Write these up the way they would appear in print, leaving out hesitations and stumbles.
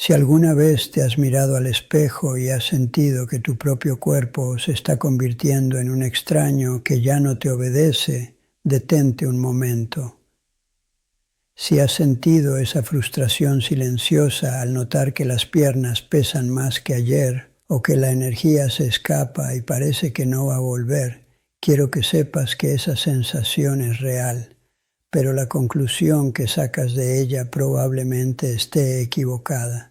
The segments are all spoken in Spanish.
Si alguna vez te has mirado al espejo y has sentido que tu propio cuerpo se está convirtiendo en un extraño que ya no te obedece, detente un momento. Si has sentido esa frustración silenciosa al notar que las piernas pesan más que ayer o que la energía se escapa y parece que no va a volver, quiero que sepas que esa sensación es real, pero la conclusión que sacas de ella probablemente esté equivocada.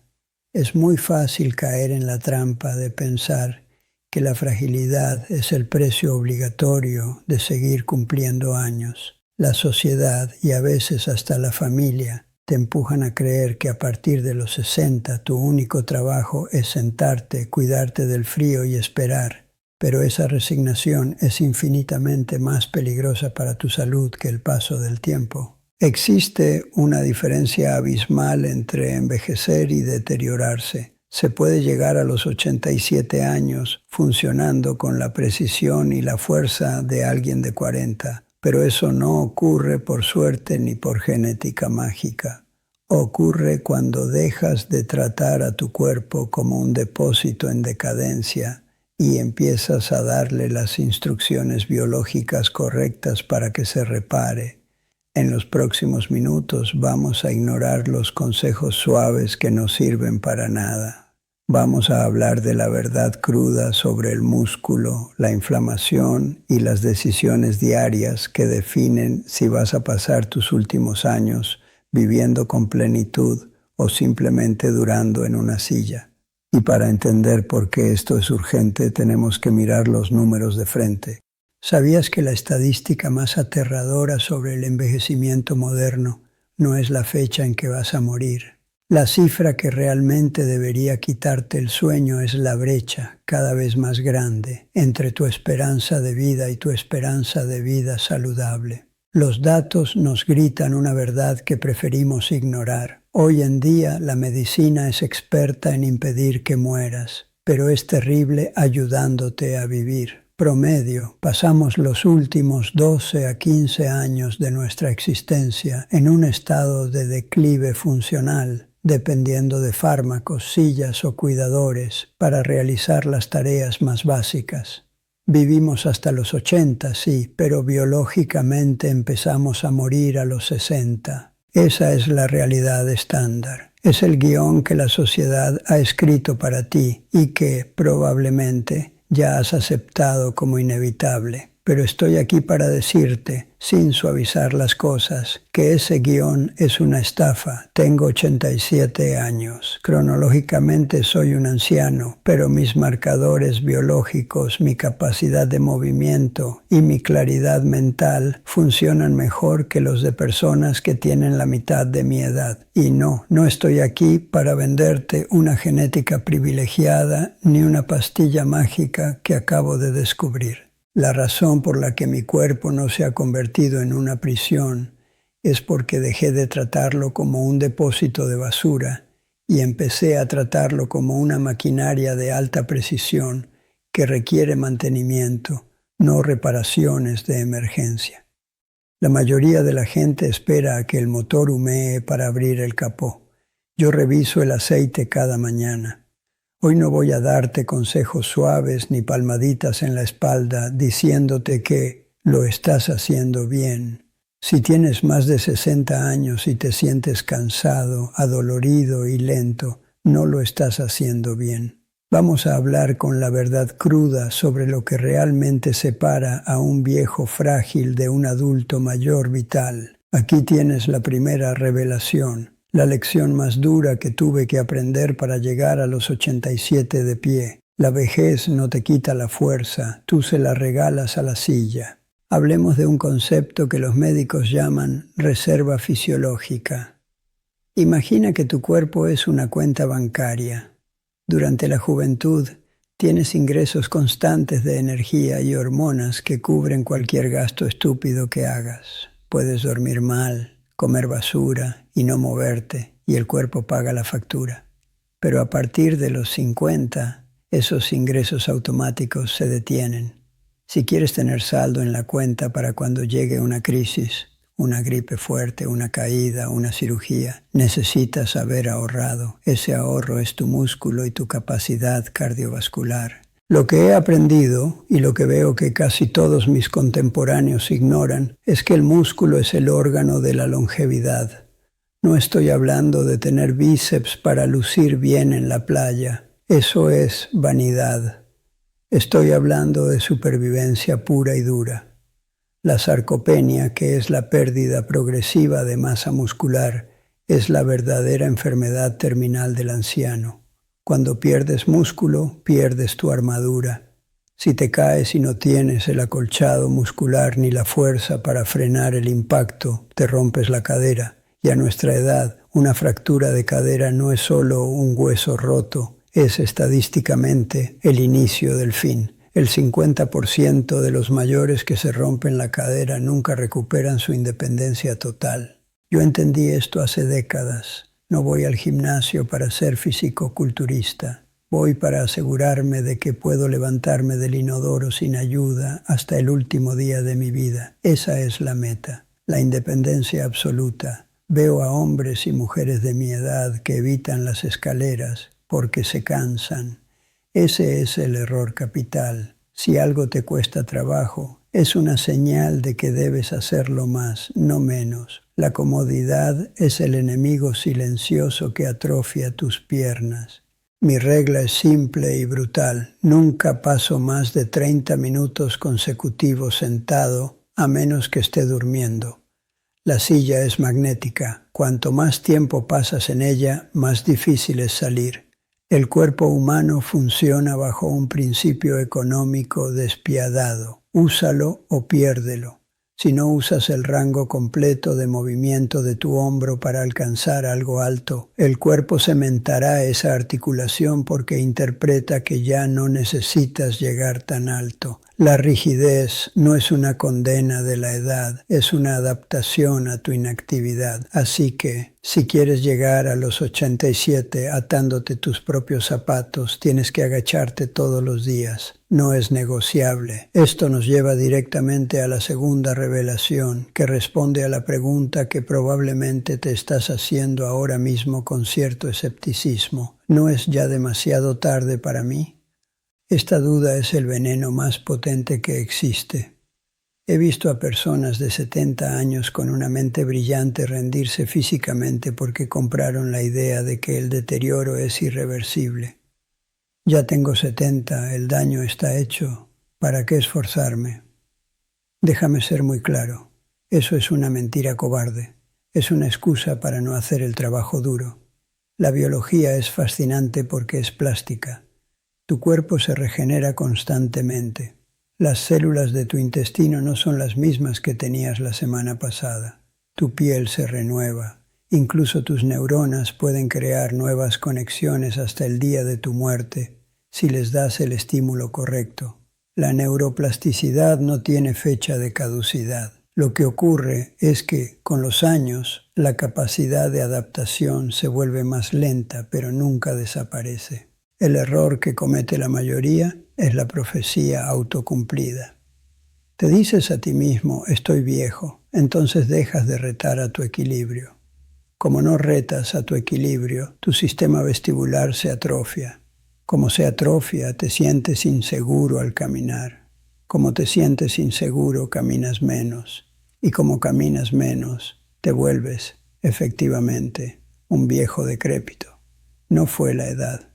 Es muy fácil caer en la trampa de pensar que la fragilidad es el precio obligatorio de seguir cumpliendo años. La sociedad y a veces hasta la familia te empujan a creer que a partir de los 60 tu único trabajo es sentarte, cuidarte del frío y esperar. Pero esa resignación es infinitamente más peligrosa para tu salud que el paso del tiempo. Existe una diferencia abismal entre envejecer y deteriorarse. Se puede llegar a los 87 años funcionando con la precisión y la fuerza de alguien de 40, pero eso no ocurre por suerte ni por genética mágica. Ocurre cuando dejas de tratar a tu cuerpo como un depósito en decadencia y empiezas a darle las instrucciones biológicas correctas para que se repare. En los próximos minutos vamos a ignorar los consejos suaves que no sirven para nada. Vamos a hablar de la verdad cruda sobre el músculo, la inflamación y las decisiones diarias que definen si vas a pasar tus últimos años viviendo con plenitud o simplemente durando en una silla. Y para entender por qué esto es urgente, tenemos que mirar los números de frente. ¿Sabías que la estadística más aterradora sobre el envejecimiento moderno no es la fecha en que vas a morir? La cifra que realmente debería quitarte el sueño es la brecha, cada vez más grande, entre tu esperanza de vida y tu esperanza de vida saludable. Los datos nos gritan una verdad que preferimos ignorar. Hoy en día la medicina es experta en impedir que mueras, pero es terrible ayudándote a vivir. Promedio, pasamos los últimos 12 a 15 años de nuestra existencia en un estado de declive funcional, dependiendo de fármacos, sillas o cuidadores para realizar las tareas más básicas. Vivimos hasta los 80, sí, pero biológicamente empezamos a morir a los 60. Esa es la realidad estándar. Es el guión que la sociedad ha escrito para ti y que, probablemente, ya has aceptado como inevitable. Pero estoy aquí para decirte, sin suavizar las cosas, que ese guión es una estafa. Tengo 87 años. Cronológicamente soy un anciano, pero mis marcadores biológicos, mi capacidad de movimiento y mi claridad mental funcionan mejor que los de personas que tienen la mitad de mi edad. Y no estoy aquí para venderte una genética privilegiada ni una pastilla mágica que acabo de descubrir. La razón por la que mi cuerpo no se ha convertido en una prisión es porque dejé de tratarlo como un depósito de basura y empecé a tratarlo como una maquinaria de alta precisión que requiere mantenimiento, no reparaciones de emergencia. La mayoría de la gente espera a que el motor humee para abrir el capó. Yo reviso el aceite cada mañana. Hoy no voy a darte consejos suaves ni palmaditas en la espalda diciéndote que lo estás haciendo bien. Si tienes más de 60 años y te sientes cansado, adolorido y lento, no lo estás haciendo bien. Vamos a hablar con la verdad cruda sobre lo que realmente separa a un viejo frágil de un adulto mayor vital. Aquí tienes la primera revelación. La lección más dura que tuve que aprender para llegar a los 87 de pie. La vejez no te quita la fuerza, tú se la regalas a la silla. Hablemos de un concepto que los médicos llaman reserva fisiológica. Imagina que tu cuerpo es una cuenta bancaria. Durante la juventud tienes ingresos constantes de energía y hormonas que cubren cualquier gasto estúpido que hagas. Puedes dormir mal, comer basura y no moverte, y el cuerpo paga la factura. Pero a partir de los 50, esos ingresos automáticos se detienen. Si quieres tener saldo en la cuenta para cuando llegue una crisis, una gripe fuerte, una caída, una cirugía. Necesitas haber ahorrado. Ese ahorro es tu músculo y tu capacidad cardiovascular. Lo que he aprendido, y lo que veo que casi todos mis contemporáneos ignoran, es que el músculo es el órgano de la longevidad. No estoy hablando de tener bíceps para lucir bien en la playa. Eso es vanidad. Estoy hablando de supervivencia pura y dura. La sarcopenia, que es la pérdida progresiva de masa muscular, es la verdadera enfermedad terminal del anciano. Cuando pierdes músculo, pierdes tu armadura. Si te caes y no tienes el acolchado muscular ni la fuerza para frenar el impacto, te rompes la cadera. Y a nuestra edad, una fractura de cadera no es solo un hueso roto, es estadísticamente el inicio del fin. El 50% de los mayores que se rompen la cadera nunca recuperan su independencia total. Yo entendí esto hace décadas. No voy al gimnasio para ser fisicoculturista. Voy para asegurarme de que puedo levantarme del inodoro sin ayuda hasta el último día de mi vida. Esa es la meta, la independencia absoluta. Veo a hombres y mujeres de mi edad que evitan las escaleras porque se cansan. Ese es el error capital. Si algo te cuesta trabajo, es una señal de que debes hacerlo más, no menos. La comodidad es el enemigo silencioso que atrofia tus piernas. Mi regla es simple y brutal. Nunca paso más de 30 minutos consecutivos sentado, a menos que esté durmiendo. La silla es magnética. Cuanto más tiempo pasas en ella, más difícil es salir. El cuerpo humano funciona bajo un principio económico despiadado. Úsalo o piérdelo. Si no usas el rango completo de movimiento de tu hombro para alcanzar algo alto, el cuerpo cementará esa articulación porque interpreta que ya no necesitas llegar tan alto. La rigidez no es una condena de la edad, es una adaptación a tu inactividad. Así que, si quieres llegar a los 87 atándote tus propios zapatos, tienes que agacharte todos los días. No es negociable. Esto nos lleva directamente a la segunda revelación, que responde a la pregunta que probablemente te estás haciendo ahora mismo con cierto escepticismo. ¿No es ya demasiado tarde para mí? Esta duda es el veneno más potente que existe. He visto a personas de 70 años con una mente brillante rendirse físicamente porque compraron la idea de que el deterioro es irreversible. Ya tengo 70, el daño está hecho. ¿Para qué esforzarme? Déjame ser muy claro. Eso es una mentira cobarde. Es una excusa para no hacer el trabajo duro. La biología es fascinante porque es plástica. Tu cuerpo se regenera constantemente. Las células de tu intestino no son las mismas que tenías la semana pasada. Tu piel se renueva. Incluso tus neuronas pueden crear nuevas conexiones hasta el día de tu muerte, si les das el estímulo correcto. La neuroplasticidad no tiene fecha de caducidad. Lo que ocurre es que, con los años, la capacidad de adaptación se vuelve más lenta, pero nunca desaparece. El error que comete la mayoría es la profecía autocumplida. Te dices a ti mismo, estoy viejo, entonces dejas de retar a tu equilibrio. Como no retas a tu equilibrio, tu sistema vestibular se atrofia. Como se atrofia, te sientes inseguro al caminar. Como te sientes inseguro, caminas menos. Y como caminas menos, te vuelves, efectivamente, un viejo decrépito. No fue la edad.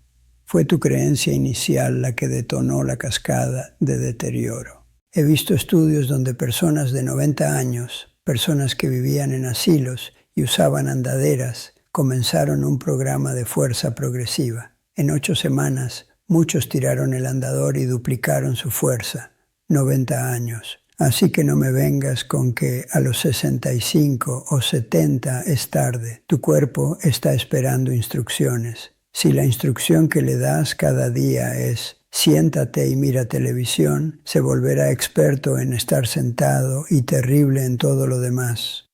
Fue tu creencia inicial la que detonó la cascada de deterioro. He visto estudios donde personas de 90 años, personas que vivían en asilos y usaban andaderas, comenzaron un programa de fuerza progresiva. En 8 semanas, muchos tiraron el andador y duplicaron su fuerza. 90 años. Así que no me vengas con que a los 65 o 70 es tarde. Tu cuerpo está esperando instrucciones. Si la instrucción que le das cada día es siéntate y mira televisión, se volverá experto en estar sentado y terrible en todo lo demás.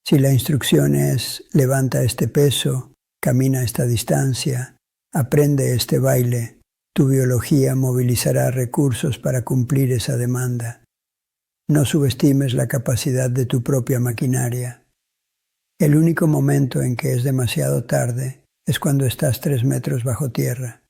Si la instrucción es levanta este peso, camina esta distancia, aprende este baile, tu biología movilizará recursos para cumplir esa demanda. No subestimes la capacidad de tu propia maquinaria. El único momento en que es demasiado tarde es cuando estás 3 metros bajo tierra.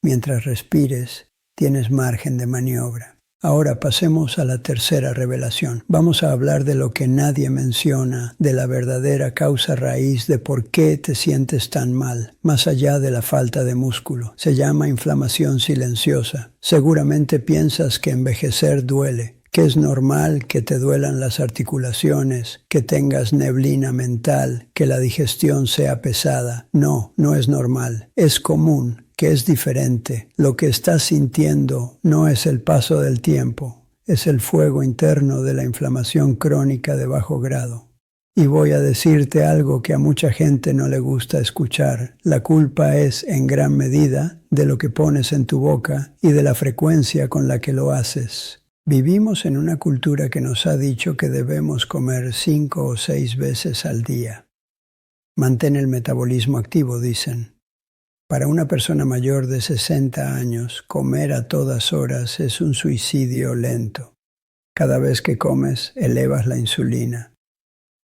Mientras respires, tienes margen de maniobra. Ahora pasemos a la tercera revelación. Vamos a hablar de lo que nadie menciona, de la verdadera causa raíz de por qué te sientes tan mal, más allá de la falta de músculo. Se llama inflamación silenciosa. Seguramente piensas que envejecer duele, que es normal que te duelan las articulaciones, que tengas neblina mental, que la digestión sea pesada. No, no es normal. Es común. Que es diferente. Lo que estás sintiendo no es el paso del tiempo, es el fuego interno de la inflamación crónica de bajo grado. Y voy a decirte algo que a mucha gente no le gusta escuchar. La culpa es, en gran medida, de lo que pones en tu boca y de la frecuencia con la que lo haces. Vivimos en una cultura que nos ha dicho que debemos comer 5 o 6 veces al día. Mantén el metabolismo activo, dicen. Para una persona mayor de 60 años, comer a todas horas es un suicidio lento. Cada vez que comes, elevas la insulina.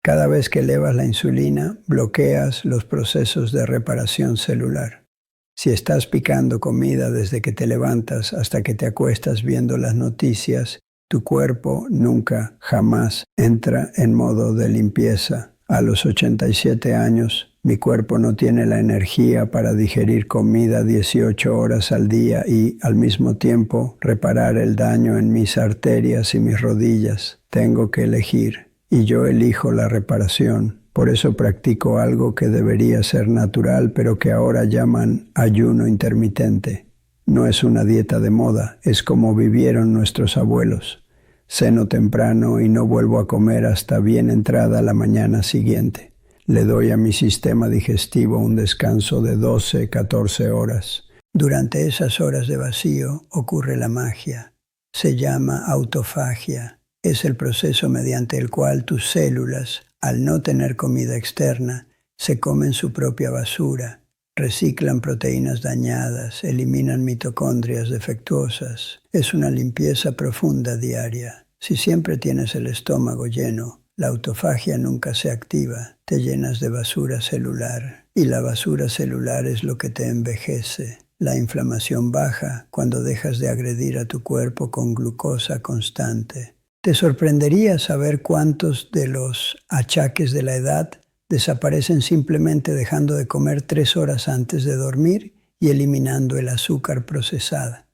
Cada vez que elevas la insulina, bloqueas los procesos de reparación celular. Si estás picando comida desde que te levantas hasta que te acuestas viendo las noticias, tu cuerpo nunca, jamás entra en modo de limpieza. A los 87 años, mi cuerpo no tiene la energía para digerir comida 18 horas al día y, al mismo tiempo, reparar el daño en mis arterias y mis rodillas. Tengo que elegir, y yo elijo la reparación. Por eso practico algo que debería ser natural, pero que ahora llaman ayuno intermitente. No es una dieta de moda, es como vivieron nuestros abuelos. Ceno temprano y no vuelvo a comer hasta bien entrada la mañana siguiente. Le doy a mi sistema digestivo un descanso de 12, 14 horas. Durante esas horas de vacío ocurre la magia. Se llama autofagia. Es el proceso mediante el cual tus células, al no tener comida externa, se comen su propia basura, reciclan proteínas dañadas, eliminan mitocondrias defectuosas. Es una limpieza profunda diaria. Si siempre tienes el estómago lleno, la autofagia nunca se activa, te llenas de basura celular y la basura celular es lo que te envejece. La inflamación baja cuando dejas de agredir a tu cuerpo con glucosa constante. Te sorprendería saber cuántos de los achaques de la edad desaparecen simplemente dejando de comer 3 horas antes de dormir y eliminando el azúcar procesada.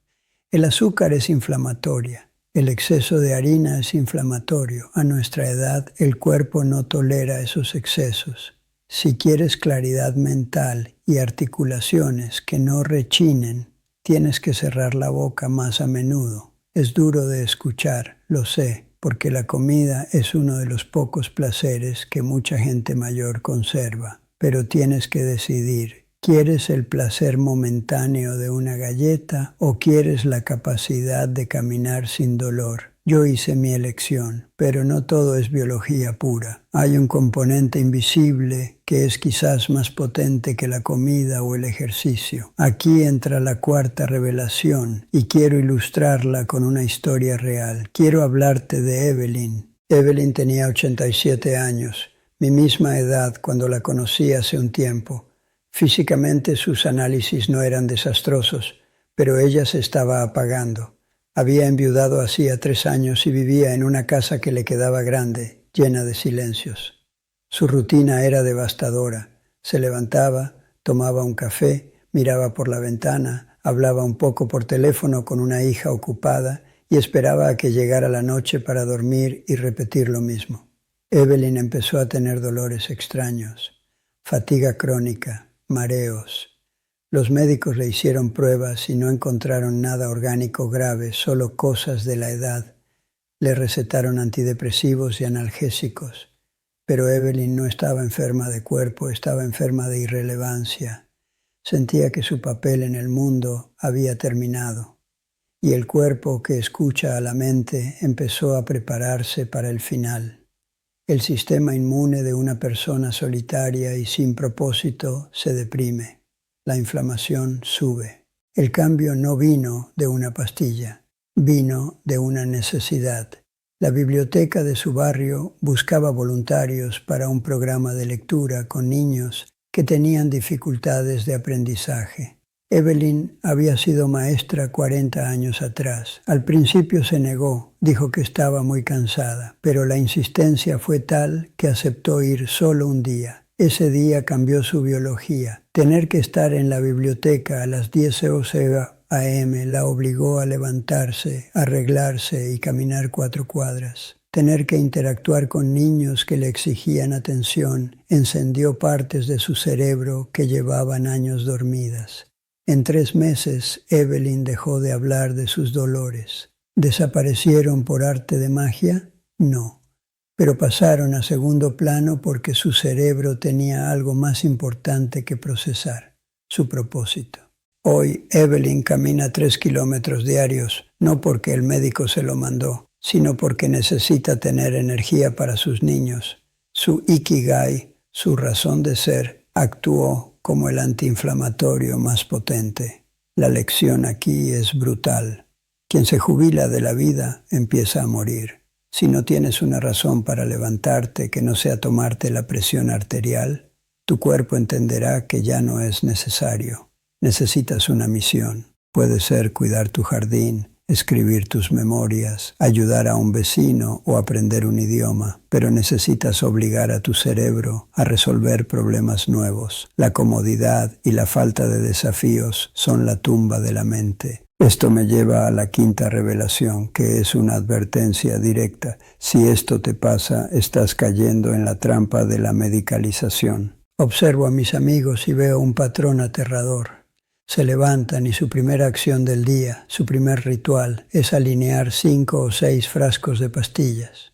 El azúcar es inflamatoria. El exceso de harina es inflamatorio. A nuestra edad, el cuerpo no tolera esos excesos. Si quieres claridad mental y articulaciones que no rechinen, tienes que cerrar la boca más a menudo. Es duro de escuchar, lo sé, porque la comida es uno de los pocos placeres que mucha gente mayor conserva. Pero tienes que decidir. ¿Quieres el placer momentáneo de una galleta o quieres la capacidad de caminar sin dolor? Yo hice mi elección, pero no todo es biología pura. Hay un componente invisible que es quizás más potente que la comida o el ejercicio. Aquí entra la cuarta revelación y quiero ilustrarla con una historia real. Quiero hablarte de Evelyn. Evelyn tenía 87 años, mi misma edad cuando la conocí hace un tiempo. Físicamente sus análisis no eran desastrosos, pero ella se estaba apagando. Había enviudado hacía 3 años y vivía en una casa que le quedaba grande, llena de silencios. Su rutina era devastadora. Se levantaba, tomaba un café, miraba por la ventana, hablaba un poco por teléfono con una hija ocupada y esperaba a que llegara la noche para dormir y repetir lo mismo. Evelyn empezó a tener dolores extraños, fatiga crónica, mareos. Los médicos le hicieron pruebas y no encontraron nada orgánico grave, solo cosas de la edad. Le recetaron antidepresivos y analgésicos. Pero Evelyn no estaba enferma de cuerpo, estaba enferma de irrelevancia. Sentía que su papel en el mundo había terminado. Y el cuerpo que escucha a la mente empezó a prepararse para el final. El sistema inmune de una persona solitaria y sin propósito se deprime. La inflamación sube. El cambio no vino de una pastilla, vino de una necesidad. La biblioteca de su barrio buscaba voluntarios para un programa de lectura con niños que tenían dificultades de aprendizaje. Evelyn había sido maestra 40 años atrás. Al principio se negó, dijo que estaba muy cansada, pero la insistencia fue tal que aceptó ir solo un día. Ese día cambió su biología. Tener que estar en la biblioteca a las 10:11 a.m. la obligó a levantarse, arreglarse y caminar 4 cuadras. Tener que interactuar con niños que le exigían atención encendió partes de su cerebro que llevaban años dormidas. En 3 meses, Evelyn dejó de hablar de sus dolores. ¿Desaparecieron por arte de magia? No, pero pasaron a segundo plano porque su cerebro tenía algo más importante que procesar, su propósito. Hoy, Evelyn camina 3 kilómetros diarios, no porque el médico se lo mandó, sino porque necesita tener energía para sus niños. Su ikigai, su razón de ser, actuó como el antiinflamatorio más potente. La lección aquí es brutal. Quien se jubila de la vida empieza a morir. Si no tienes una razón para levantarte que no sea tomarte la presión arterial, tu cuerpo entenderá que ya no es necesario. Necesitas una misión. Puede ser cuidar tu jardín, escribir tus memorias, ayudar a un vecino o aprender un idioma, pero necesitas obligar a tu cerebro a resolver problemas nuevos. La comodidad y la falta de desafíos son la tumba de la mente. Esto me lleva a la 5ª revelación, que es una advertencia directa. Si esto te pasa, estás cayendo en la trampa de la medicalización. Observo a mis amigos y veo un patrón aterrador. Se levantan y su primera acción del día, su primer ritual, es alinear 5 o 6 frascos de pastillas.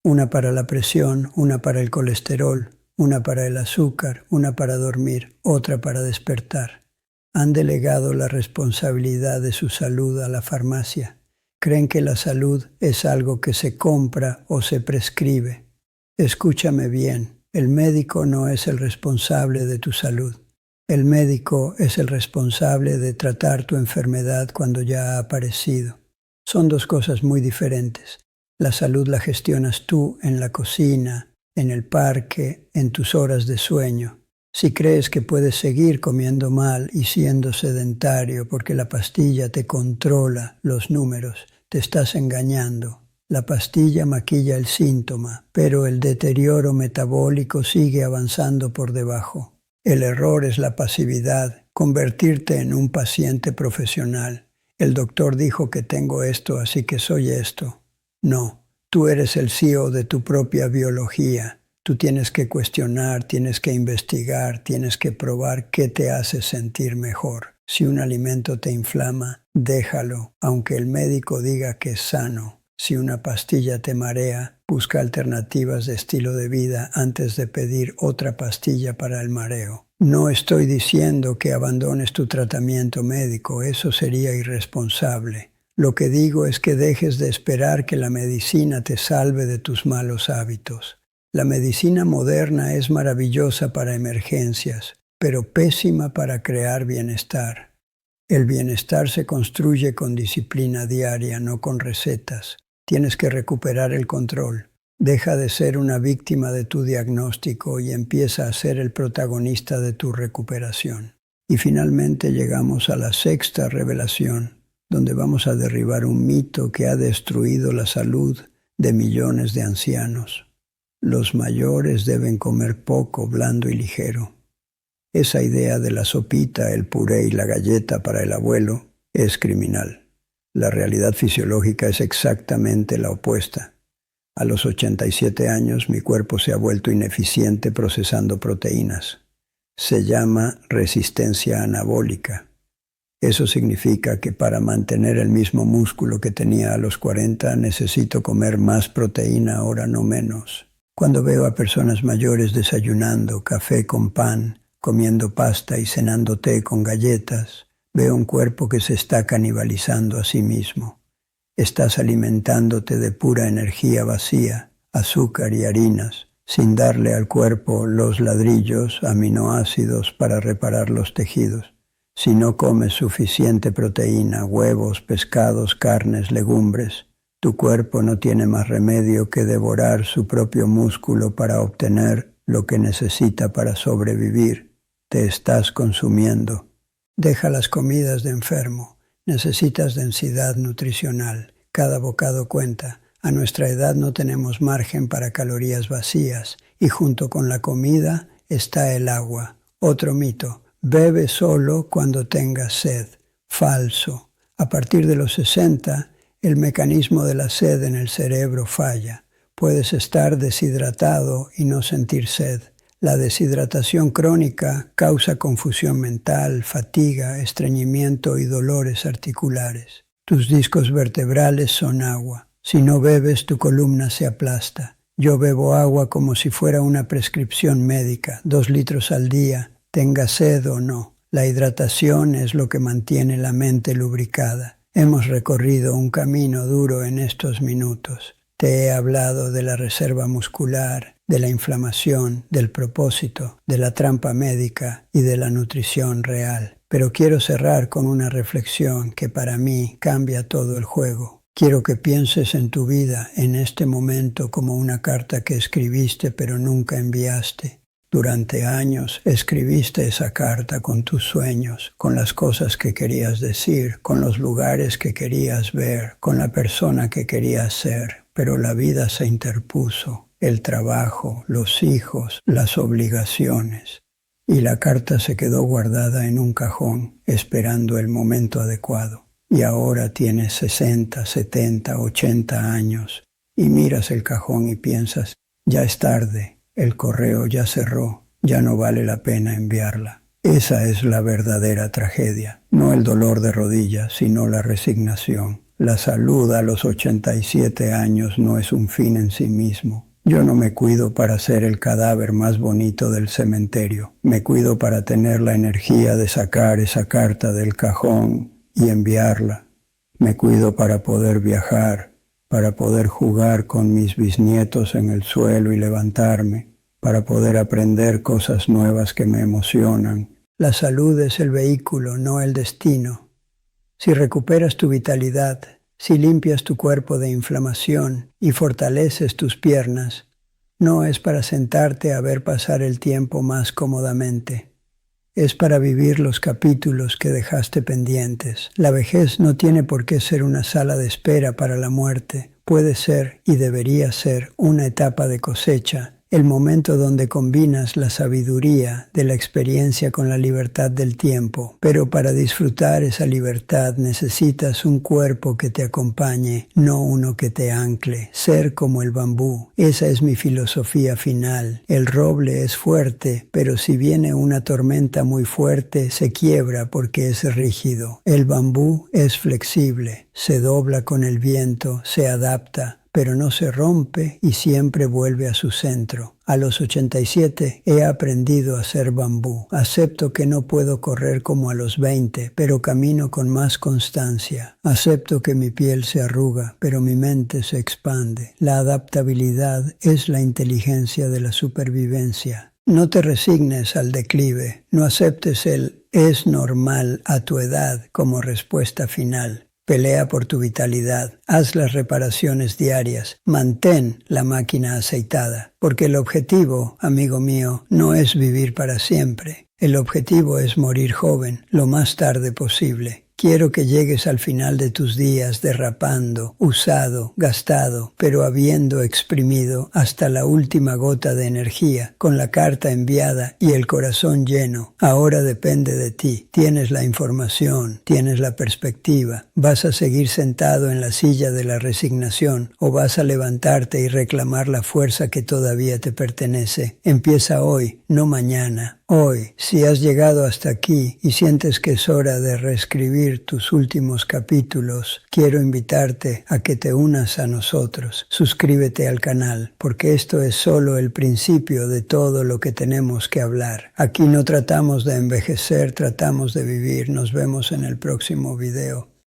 Una para la presión, una para el colesterol, una para el azúcar, una para dormir, otra para despertar. Han delegado la responsabilidad de su salud a la farmacia. Creen que la salud es algo que se compra o se prescribe. Escúchame bien, el médico no es el responsable de tu salud. El médico es el responsable de tratar tu enfermedad cuando ya ha aparecido. Son 2 cosas muy diferentes. La salud la gestionas tú en la cocina, en el parque, en tus horas de sueño. Si crees que puedes seguir comiendo mal y siendo sedentario porque la pastilla te controla los números, te estás engañando. La pastilla maquilla el síntoma, pero el deterioro metabólico sigue avanzando por debajo. El error es la pasividad, convertirte en un paciente profesional. El doctor dijo que tengo esto, así que soy esto. No, tú eres el CEO de tu propia biología. Tú tienes que cuestionar, tienes que investigar, tienes que probar qué te hace sentir mejor. Si un alimento te inflama, déjalo, aunque el médico diga que es sano. Si una pastilla te marea, busca alternativas de estilo de vida antes de pedir otra pastilla para el mareo. No estoy diciendo que abandones tu tratamiento médico, eso sería irresponsable. Lo que digo es que dejes de esperar que la medicina te salve de tus malos hábitos. La medicina moderna es maravillosa para emergencias, pero pésima para crear bienestar. El bienestar se construye con disciplina diaria, no con recetas. Tienes que recuperar el control. Deja de ser una víctima de tu diagnóstico y empieza a ser el protagonista de tu recuperación. Y finalmente llegamos a la 6ª revelación, donde vamos a derribar un mito que ha destruido la salud de millones de ancianos. Los mayores deben comer poco, blando y ligero. Esa idea de la sopita, el puré y la galleta para el abuelo es criminal. La realidad fisiológica es exactamente la opuesta. A los 87 años mi cuerpo se ha vuelto ineficiente procesando proteínas. Se llama resistencia anabólica. Eso significa que para mantener el mismo músculo que tenía a los 40 necesito comer más proteína ahora, no menos. Cuando veo a personas mayores desayunando café con pan, comiendo pasta y cenando té con galletas, veo un cuerpo que se está canibalizando a sí mismo. Estás alimentándote de pura energía vacía, azúcar y harinas, sin darle al cuerpo los ladrillos, aminoácidos para reparar los tejidos. Si no comes suficiente proteína, huevos, pescados, carnes, legumbres, Tu cuerpo no tiene más remedio que devorar su propio músculo para obtener lo que necesita para sobrevivir. Te estás consumiendo. Deja las comidas de enfermo. Necesitas densidad nutricional. Cada bocado cuenta. A nuestra edad no tenemos margen para calorías vacías y junto con la comida está el agua. Otro mito. Bebe solo cuando tengas sed. Falso. A partir de los 60, el mecanismo de la sed en el cerebro falla. Puedes estar deshidratado y no sentir sed. La deshidratación crónica causa confusión mental, fatiga, estreñimiento y dolores articulares. Tus discos vertebrales son agua. Si no bebes, tu columna se aplasta. Yo bebo agua como si fuera una prescripción médica, 2 litros al día, tenga sed o no. La hidratación es lo que mantiene la mente lubricada. Hemos recorrido un camino duro en estos minutos. Te he hablado de la reserva muscular, de la inflamación, del propósito, de la trampa médica y de la nutrición real. Pero quiero cerrar con una reflexión que para mí cambia todo el juego. Quiero que pienses en tu vida en este momento como una carta que escribiste pero nunca enviaste. Durante años escribiste esa carta con tus sueños, con las cosas que querías decir, con los lugares que querías ver, con la persona que querías ser, pero la vida se interpuso, el trabajo, los hijos, las obligaciones, y la carta se quedó guardada en un cajón, esperando el momento adecuado. Y ahora tienes 60, 70, 80 años, y miras el cajón y piensas, ya es tarde. El correo ya cerró, ya no vale la pena enviarla. Esa es la verdadera tragedia, no el dolor de rodillas, sino la resignación. La salud a los 87 años no es un fin en sí mismo. Yo no me cuido para ser el cadáver más bonito del cementerio. Me cuido para tener la energía de sacar esa carta del cajón y enviarla. Me cuido para poder viajar, para poder jugar con mis bisnietos en el suelo y levantarme, para poder aprender cosas nuevas que me emocionan. La salud es el vehículo, no el destino. Si recuperas tu vitalidad, si limpias tu cuerpo de inflamación y fortaleces tus piernas, no es para sentarte a ver pasar el tiempo más cómodamente. Es para vivir los capítulos que dejaste pendientes. La vejez no tiene por qué ser una sala de espera para la muerte. Puede ser y debería ser una etapa de cosecha, el momento donde combinas la sabiduría de la experiencia con la libertad del tiempo. Pero para disfrutar esa libertad necesitas un cuerpo que te acompañe, no uno que te ancle. Ser como el bambú. Esa es mi filosofía final. El roble es fuerte, pero si viene una tormenta muy fuerte, se quiebra porque es rígido. El bambú es flexible, se dobla con el viento, se adapta, pero no se rompe y siempre vuelve a su centro. A los 87 he aprendido a ser bambú. Acepto que no puedo correr como a los 20, pero camino con más constancia. Acepto que mi piel se arruga, pero mi mente se expande. La adaptabilidad es la inteligencia de la supervivencia. No te resignes al declive. No aceptes el «es normal a tu edad» como respuesta final. Pelea por tu vitalidad, haz las reparaciones diarias, mantén la máquina aceitada, porque el objetivo, amigo mío, no es vivir para siempre. El objetivo es morir joven, lo más tarde posible. Quiero que llegues al final de tus días derrapando, usado, gastado, pero habiendo exprimido hasta la última gota de energía, con la carta enviada y el corazón lleno. Ahora depende de ti. Tienes la información, tienes la perspectiva. ¿Vas a seguir sentado en la silla de la resignación o vas a levantarte y reclamar la fuerza que todavía te pertenece? Empieza hoy, no mañana. Hoy, si has llegado hasta aquí y sientes que es hora de reescribir tus últimos capítulos, quiero invitarte a que te unas a nosotros. Suscríbete al canal, porque esto es solo el principio de todo lo que tenemos que hablar. Aquí no tratamos de envejecer, tratamos de vivir. Nos vemos en el próximo video.